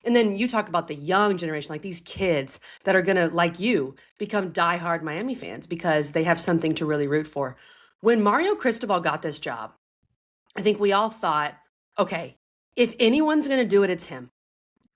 And then you talk about the young generation, like these kids that are going to, like you, become diehard Miami fans because they have something to really root for. When Mario Cristobal got this job, I think we all thought, okay, if anyone's going to do it, it's him.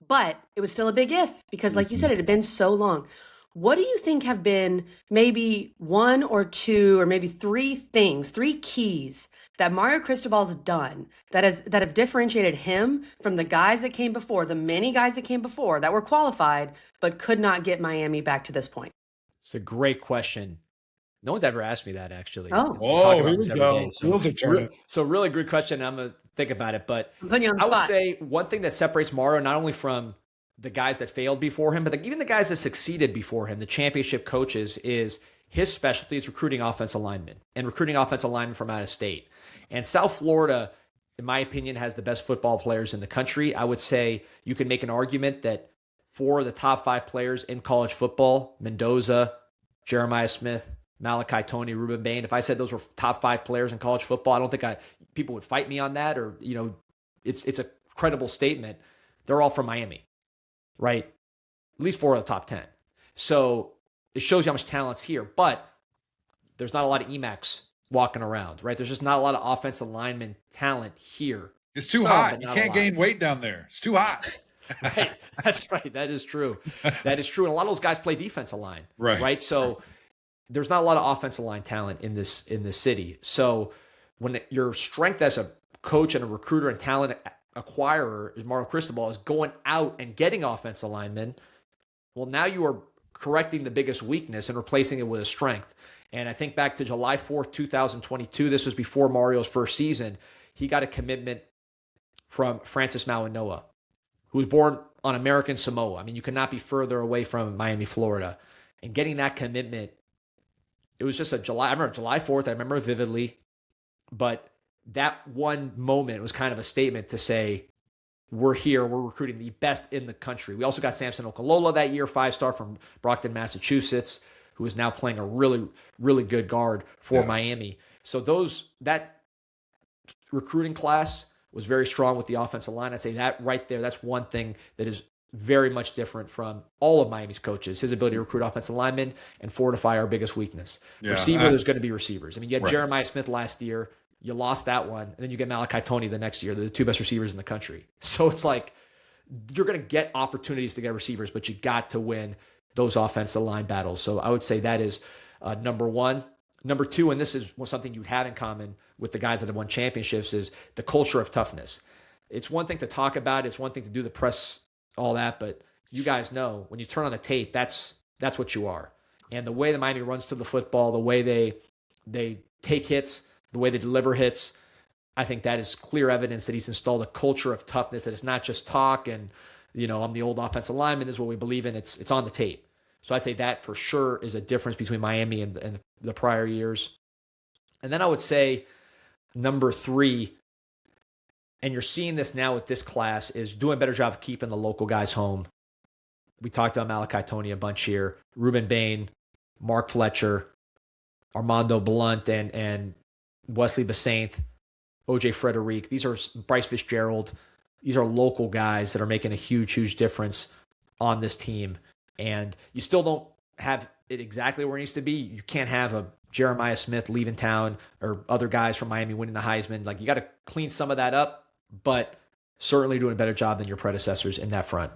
But it was still a big if because, like you said, it had been so long. What do you think have been maybe one or two or maybe three things, three keys that Mario Cristobal's done that have differentiated him from the guys that came before, the many guys that came before that were qualified but could not get Miami back to this point? It's a great question. No one's ever asked me that, actually. Oh, We talk Oh, about here we this every day. go. Wheels are turning. So really good question. I'm going to think about it. But I'm putting you on the I would spot. say one thing that separates Mario not only from the guys that failed before him, but even the guys that succeeded before him, the championship coaches, is his specialty is recruiting offensive linemen and recruiting offensive linemen from out of state. And South Florida, in my opinion, has the best football players in the country. I would say you can make an argument that four of the top five players in college football, Mendoza, Jeremiah Smith, Malachi Tony, Ruben Bain. If I said those were top five players in college football, I don't think people would fight me on that, or it's a credible statement. They're all from Miami, right? At least four of the top 10. So it shows you how much talent's here, but there's not a lot of EMACs walking around, right? There's just not a lot of offensive lineman talent here. It's too hot. You can't gain weight down there. It's too hot. Right. That's right. That is true. That is true. And a lot of those guys play defensive line, right? So there's not a lot of offensive line talent in this city. So when your strength as a coach and a recruiter and talent acquirer is Mario Cristobal is going out and getting offensive linemen, well, now you are correcting the biggest weakness and replacing it with a strength. And I think back to July 4th, 2022, this was before Mario's first season, he got a commitment from Francis Mauigoa, who was born on American Samoa. I mean, you could not be further away from Miami, Florida. And getting that commitment, it was just I remember July 4th, I remember vividly, but that one moment was kind of a statement to say, we're here, we're recruiting the best in the country. We also got Samson Okalola that year, 5-star from Brockton, Massachusetts, who is now playing a really, really good guard for Miami. So that recruiting class was very strong with the offensive line. I'd say that right there, that's one thing that is very much different from all of Miami's coaches, his ability to recruit offensive linemen and fortify our biggest weakness. Receiver, there's going to be receivers. I mean, you had Jeremiah Smith last year. You lost that one, and then you get Malachi Tony the next year. They're the two best receivers in the country. So it's like you're going to get opportunities to get receivers, but you got to win those offensive line battles. So I would say that is number one. Number two, and this is something you'd have in common with the guys that have won championships, is the culture of toughness. It's one thing to talk about. It's one thing to do the press, all that, but you guys know when you turn on the tape, that's what you are. And the way the Miami runs to the football, the way they take hits, the way they deliver hits, I think that is clear evidence that he's installed a culture of toughness, that it's not just talk and, I'm the old offensive lineman, this is what we believe in. It's on the tape. So I'd say that for sure is a difference between Miami and the prior years. And then I would say number three, and you're seeing this now with this class, is doing a better job of keeping the local guys home. We talked about Malachi Tony a bunch here, Ruben Bain, Mark Fletcher, Armando Blunt, and Wesley Basaint, OJ Frederic. These are Bryce Fitzgerald. These are local guys that are making a huge, huge difference on this team. And you still don't have it exactly where it needs to be. You can't have a Jeremiah Smith leaving town or other guys from Miami winning the Heisman. Like, you got to clean some of that up, but certainly doing a better job than your predecessors in that front.